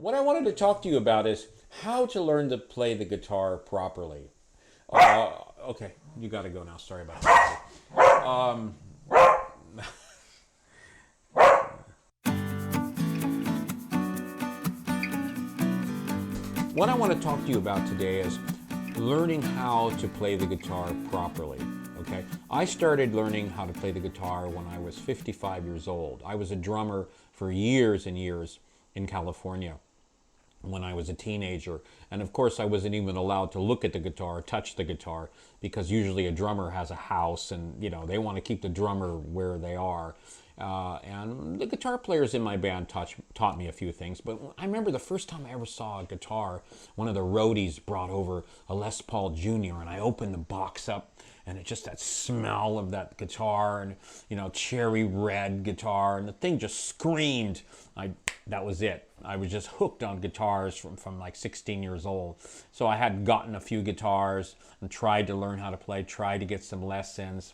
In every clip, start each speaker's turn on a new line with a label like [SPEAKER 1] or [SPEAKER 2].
[SPEAKER 1] What I wanted to talk to you about is how to learn to play the guitar properly. Okay, you got to go now. Sorry about that. What I want to talk to you about today is learning how to play the guitar properly. Okay, I started learning how to play the guitar when I was 55 years old. I was a drummer for years and years in California when I was a teenager. And of course, I wasn't even allowed to look at the guitar, touch the guitar, because usually a drummer has a house and, they want to keep the drummer where they are. And the guitar players in my band taught me a few things. But I remember the first time I ever saw a guitar, one of the roadies brought over a Les Paul Jr. and I opened the box up and it's just that smell of that guitar and, cherry red guitar, and the thing just screamed. That was it. I was just hooked on guitars from like 16 years old. So I had gotten a few guitars and tried to learn how to play, tried to get some lessons.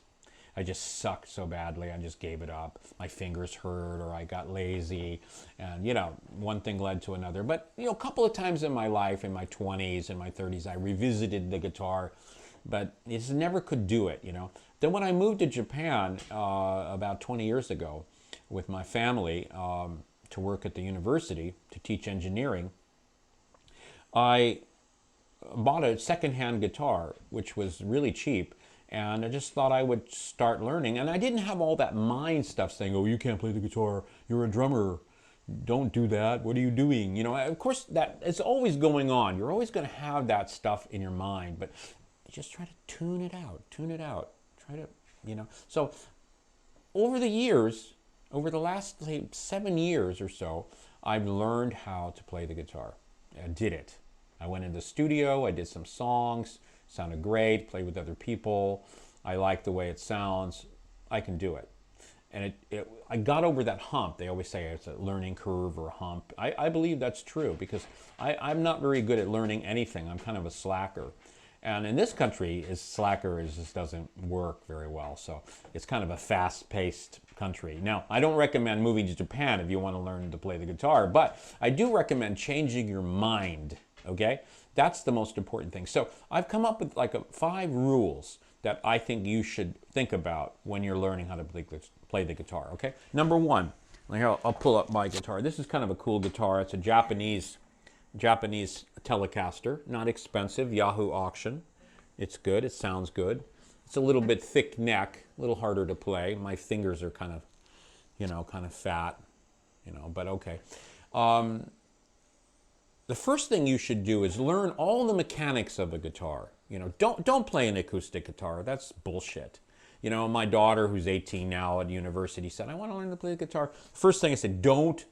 [SPEAKER 1] I just sucked so badly, I just gave it up. My fingers hurt or I got lazy, and one thing led to another. But a couple of times in my life, in my 20s and my 30s, I revisited the guitar, but I just never could do it. Then when I moved to Japan about 20 years ago with my family, to work at the university to teach engineering, I bought a secondhand guitar, which was really cheap, and I just thought I would start learning. And I didn't have all that mind stuff saying, oh, you can't play the guitar, you're a drummer, don't do that, what are you doing? Of course, that it's always going on. You're always going to have that stuff in your mind, but just try to tune it out, try to, So over the years, over the last, say, 7 years or so, I've learned how to play the guitar. I did it. I went in the studio, I did some songs, sounded great, played with other people. I like the way it sounds. I can do it. And I got over that hump. They always say it's a learning curve or a hump. I believe that's true because I'm not very good at learning anything. I'm kind of a slacker. And in this country, slacker just doesn't work very well. So it's kind of a fast-paced country. Now, I don't recommend moving to Japan if you want to learn to play the guitar, but I do recommend changing your mind, okay? That's the most important thing. So I've come up with like 5 rules that I think you should think about when you're learning how to play the guitar, okay? Number 1, here I'll pull up my guitar. This is kind of a cool guitar. It's a Japanese Telecaster, not expensive, Yahoo auction. It's good, it sounds good. It's a little bit thick neck, a little harder to play. My fingers are kind of fat, but okay. The first thing you should do is learn all the mechanics of a guitar. Don't play an acoustic guitar, that's bullshit. My daughter, who's 18 now at university, said, I want to learn to play the guitar. First thing I said, don't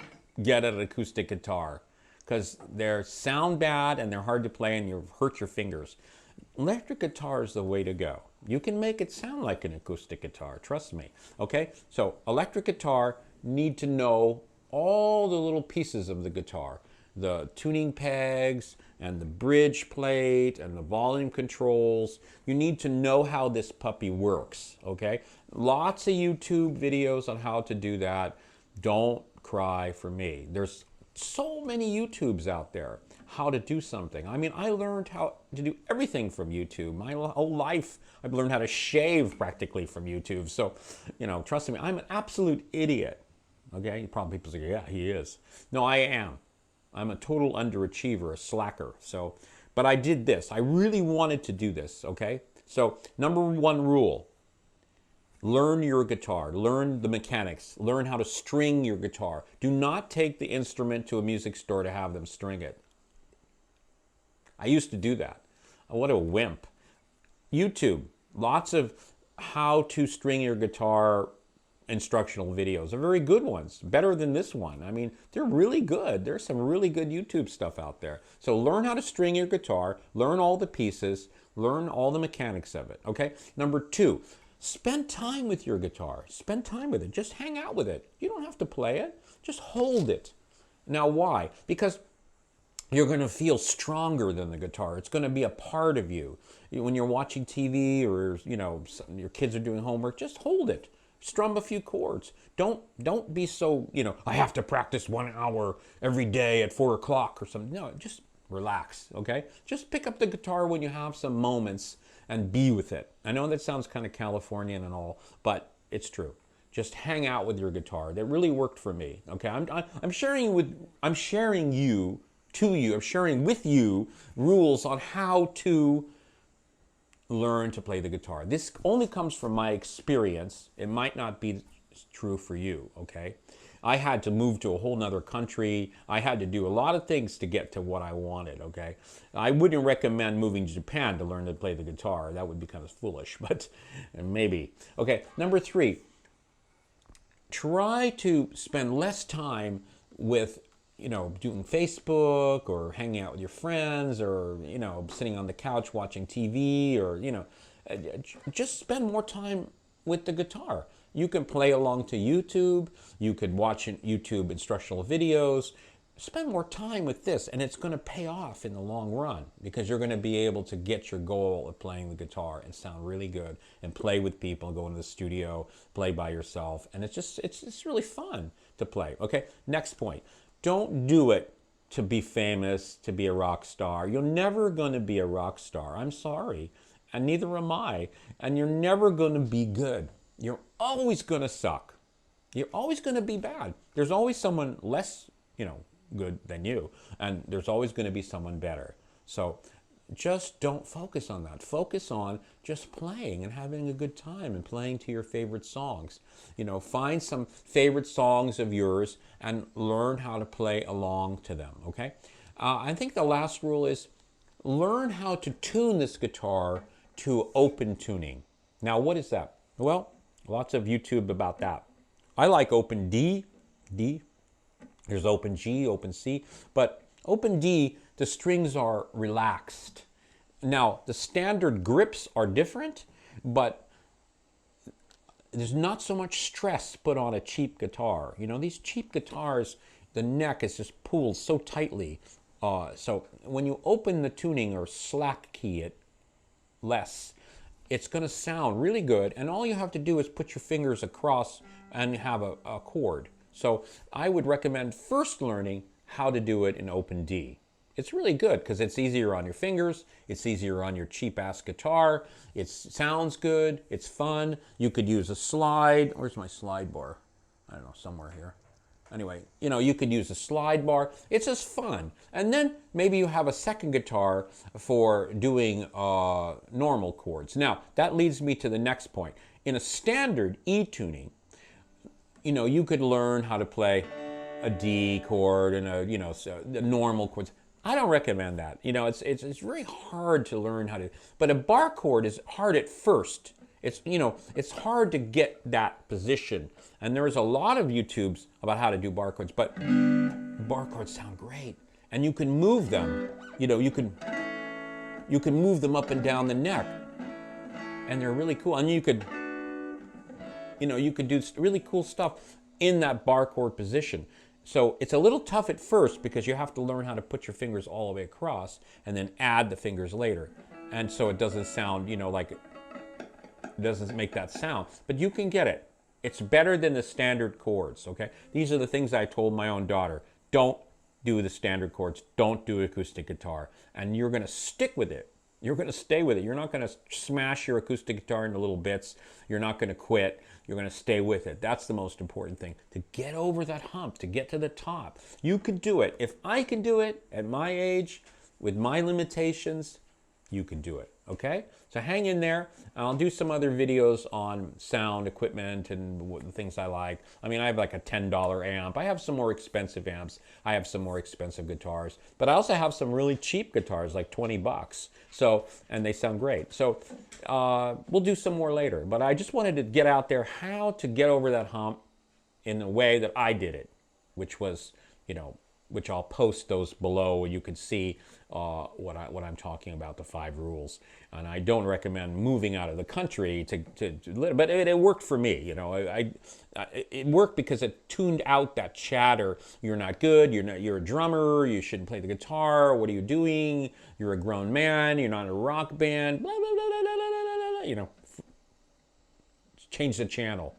[SPEAKER 1] get an acoustic guitar, because they sound bad and they're hard to play and you hurt your fingers. Electric guitar is the way to go. You can make it sound like an acoustic guitar, trust me. Okay, so electric guitar, need to know all the little pieces of the guitar. The tuning pegs and the bridge plate and the volume controls. You need to know how this puppy works, okay? Lots of YouTube videos on how to do that. Don't cry for me. There's so many YouTubes out there how to do something. I mean, I learned how to do everything from YouTube. My whole life, I've learned how to shave practically from YouTube. So, trust me, I'm an absolute idiot. Okay, probably people say, yeah, he is. No, I am. I'm a total underachiever, a slacker. So, but I did this. I really wanted to do this, okay? So, number 1 rule, learn your guitar, learn the mechanics, learn how to string your guitar. Do not take the instrument to a music store to have them string it. I used to do that. What a wimp. YouTube, lots of how to string your guitar instructional videos. They're very good ones, better than this one. I mean, they're really good. There's some really good YouTube stuff out there. So learn how to string your guitar, learn all the pieces, learn all the mechanics of it, okay? Number 2, spend time with your guitar. Spend time with it. Just hang out with it. You don't have to play it. Just hold it. Now, why? Because you're going to feel stronger than the guitar. It's going to be a part of you. When you're watching TV or, your kids are doing homework, just hold it. strum a few chords. Don't be so, I have to practice 1 hour every day at 4 o'clock or something. No, just relax, okay? Just pick up the guitar when you have some moments and be with it. I know that sounds kind of Californian and all, but it's true. Just hang out with your guitar. That really worked for me, okay? I'm sharing with you rules on how to learn to play the guitar. This only comes from my experience. It might not be true for you, okay? I had to move to a whole nother country. I had to do a lot of things to get to what I wanted, okay? I wouldn't recommend moving to Japan to learn to play the guitar. That would be kind of foolish, but maybe. Okay, number 3, try to spend less time with, doing Facebook or hanging out with your friends or, sitting on the couch watching TV or, just spend more time with the guitar. You can play along to YouTube. You could watch YouTube instructional videos. Spend more time with this, and it's going to pay off in the long run because you're going to be able to get your goal of playing the guitar and sound really good and play with people, go into the studio, play by yourself, and it's really fun to play. Okay, next point. Don't do it to be famous, to be a rock star. You're never going to be a rock star. I'm sorry, and neither am I, and you're never going to be good. You're always going to suck. You're always going to be bad. There's always someone less, good than you, and there's always going to be someone better. So just don't focus on that. Focus on just playing and having a good time and playing to your favorite songs. Find some favorite songs of yours and learn how to play along to them, okay? I think the last rule is learn how to tune this guitar to open tuning. Now, what is that? Well, lots of YouTube about that. I like open D. There's open G, open C. But open D, the strings are relaxed. Now, the standard grips are different, but there's not so much stress put on a cheap guitar. These cheap guitars, the neck is just pulled so tightly. So when you open the tuning or slack key it less, it's going to sound really good, and all you have to do is put your fingers across and have a chord. So I would recommend first learning how to do it in open D. It's really good because it's easier on your fingers, it's easier on your cheap-ass guitar, it sounds good, it's fun. You could use a slide. Where's my slide bar? I don't know, somewhere here. Anyway, you could use a slide bar. It's just fun. And then maybe you have a second guitar for doing normal chords. Now, that leads me to the next point. In a standard E tuning, you could learn how to play a D chord and the normal chords. I don't recommend that. It's very hard to learn how to, but a bar chord is hard at first. It's hard to get that position. And there's a lot of YouTubes about how to do bar chords, but bar chords sound great. And you can move them. You can move them up and down the neck. And they're really cool. And you could do really cool stuff in that bar chord position. So it's a little tough at first because you have to learn how to put your fingers all the way across and then add the fingers later. And so it doesn't sound, like it doesn't make that sound. But you can get it. It's better than the standard chords, okay? These are the things I told my own daughter. Don't do the standard chords. Don't do acoustic guitar. And you're going to stick with it. You're going to stay with it. You're not going to smash your acoustic guitar into little bits. You're not going to quit. You're going to stay with it. That's the most important thing. To get over that hump, to get to the top. You could do it. If I can do it at my age, with my limitations, you can do it. Okay? So hang in there. I'll do some other videos on sound equipment and the things I like. I mean, I have like a $10 amp. I have some more expensive amps. I have some more expensive guitars. But I also have some really cheap guitars, like 20 bucks. So, and they sound great. So we'll do some more later. But I just wanted to get out there how to get over that hump in the way that I did it, which was, which I'll post those below where you can see what I'm talking about, the 5 rules. And I don't recommend moving out of the country but it worked for me. It worked because it tuned out that chatter. You're not good. You're a drummer. You shouldn't play the guitar. What are you doing? You're a grown man. You're not in a rock band. Blah blah blah blah blah blah blah. Change the channel.